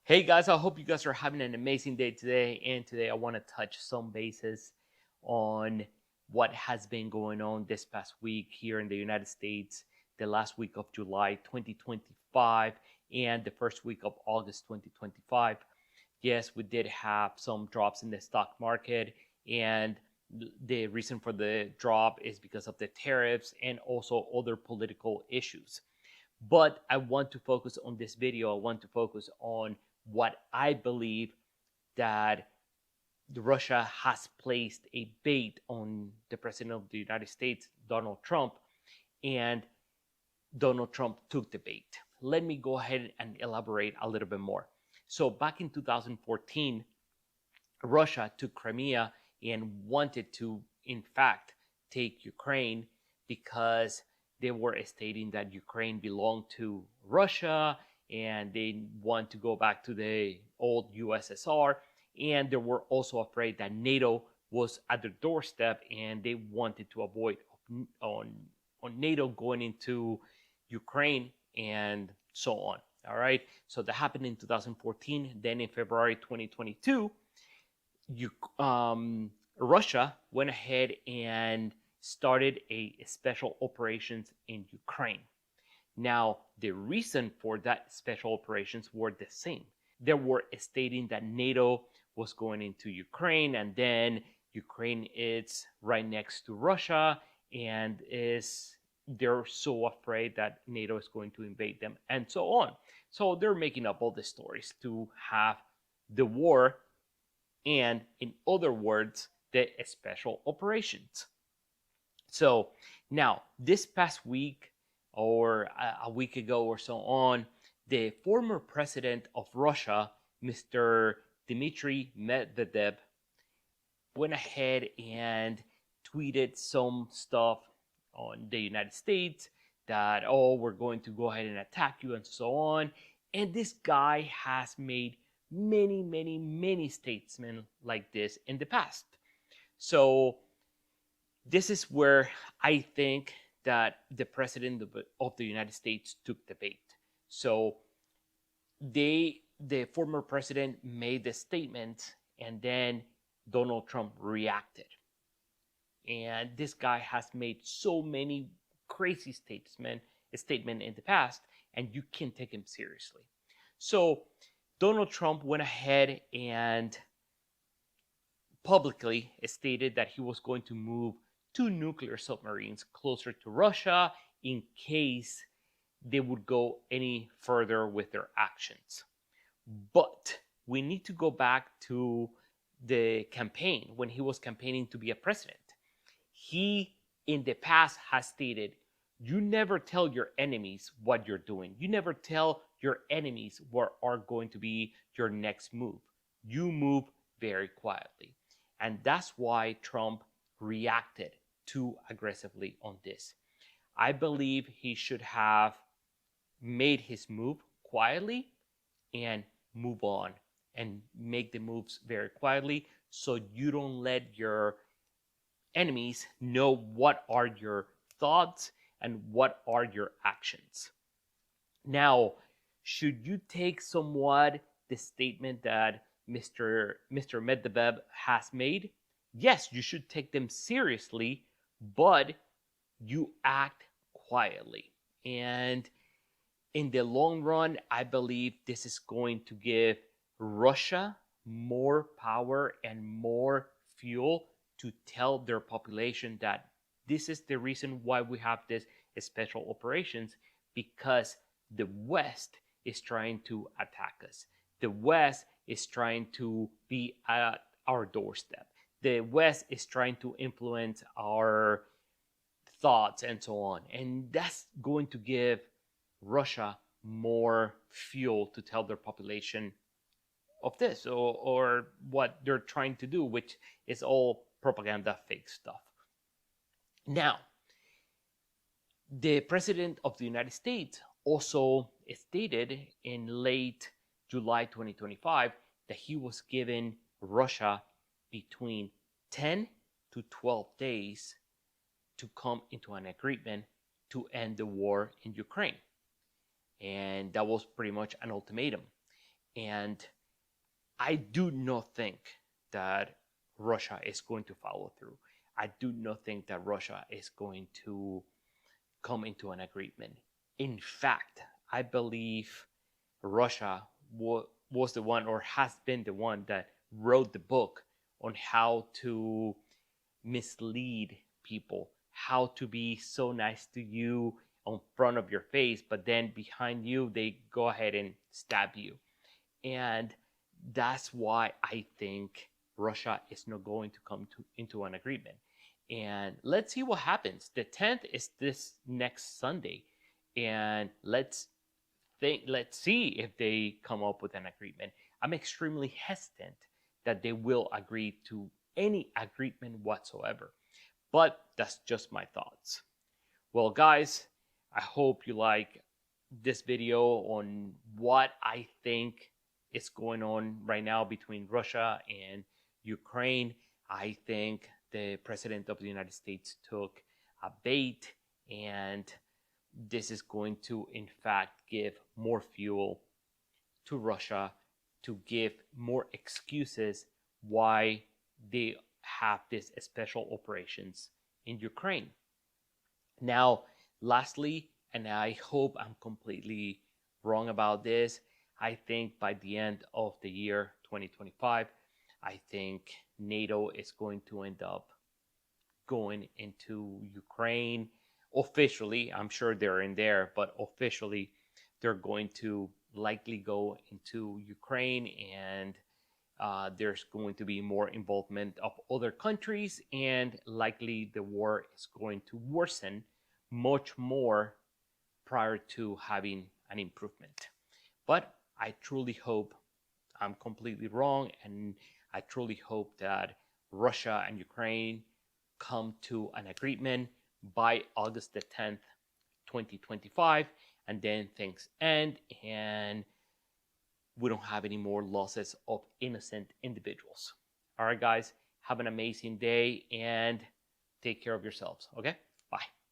Hey guys, I hope you guys are having an amazing day today. And today I want to touch some bases on what has been going on this past week here in the United States, the last week of July 2025 and the first week of August 2025. Yes, we did have some drops in the stock market, and the reason for the drop is because of the tariffs and also other political issues. But I want to focus on this video. I want to focus on what I believe that Russia has placed a bait on the president of the United States, Donald Trump, and Donald Trump took the bait. Let me go ahead and elaborate a little bit more. So, back in 2014, Russia took Crimea and wanted to, in fact, take Ukraine because they were stating that Ukraine belonged to Russia and they want to go back to the old USSR. And they were also afraid that NATO was at their doorstep and they wanted to avoid on, on NATO going into Ukraine and so on. All right. So that happened in 2014. Then in February 2022, Russia went ahead and started a special operations in Ukraine. Now, the reason for that special operations were the same. They were stating that NATO was going into Ukraine, and then Ukraine is right next to Russia, and they're so afraid that NATO is going to invade them, and so on. So they're making up all the stories to have the war and, in other words, the special operations. So now, this past week or a week ago or so on, the former president of Russia, Mr. Dmitry Medvedev, went ahead and tweeted some stuff on the United States that, oh, we're going to go ahead and attack you and so on. And this guy has made many statesmen like this in the past. So this is where I think that the president of the United States took the bait. So the former president made the statement, and then Donald Trump reacted. And this guy has made so many crazy statement in the past, and you can't take him seriously. So Donald Trump went ahead and publicly stated that he was going to move 2 nuclear submarines closer to Russia in case they would go any further with their actions. But we need to go back to the campaign when he was campaigning to be a president. He, in the past, has stated, you never tell your enemies what you're doing. You never tell your enemies what are going to be your next move. You move very quietly. And that's why Trump reacted too aggressively on this. I believe he should have made his move quietly and move on and make the moves very quietly so you don't let your enemies know what are your thoughts and what are your actions. Now, should you take somewhat the statement that Mr. Medvedev has made? Yes, you should take them seriously, but you act quietly. And in the long run, I believe this is going to give Russia more power and more fuel to tell their population that this is the reason why we have this special operations, because the West is trying to attack us. The West is trying to be at our doorstep. The West is trying to influence our thoughts and so on. And that's going to give Russia more fuel to tell their population of this or what they're trying to do, which is all propaganda, fake stuff. Now, the president of the United States also stated in late July 2025 that he was giving Russia between 10 to 12 days to come into an agreement to end the war in Ukraine. And that was pretty much an ultimatum. And I do not think that Russia is going to follow through. I do not think that Russia is going to come into an agreement. In fact, I believe Russia was the one, or has been the one, that wrote the book on how to mislead people, how to be so nice to you on front of your face, but then behind you, they go ahead and stab you. And that's why I think Russia is not going to come into an agreement. And let's see what happens. The 10th is this next Sunday. And let's see if they come up with an agreement. I'm extremely hesitant that they will agree to any agreement whatsoever. But that's just my thoughts. Well, guys, I hope you like this video on what I think is going on right now between Russia and Ukraine. I think the President of the United States took a bait, and this is going to, in fact, give more fuel to Russia, to give more excuses why they have these special operations in Ukraine. Now, lastly, and I hope I'm completely wrong about this, I think by the end of the year 2025, I think NATO is going to end up going into Ukraine officially. I'm sure they're in there, but officially they're going to likely go into Ukraine, and there's going to be more involvement of other countries, and likely the war is going to worsen much more prior to having an improvement. But I truly hope I'm completely wrong, and I truly hope that Russia and Ukraine come to an agreement by August the 10th, 2025, and then things end and we don't have any more losses of innocent individuals. All right, guys, have an amazing day and take care of yourselves. Okay, bye.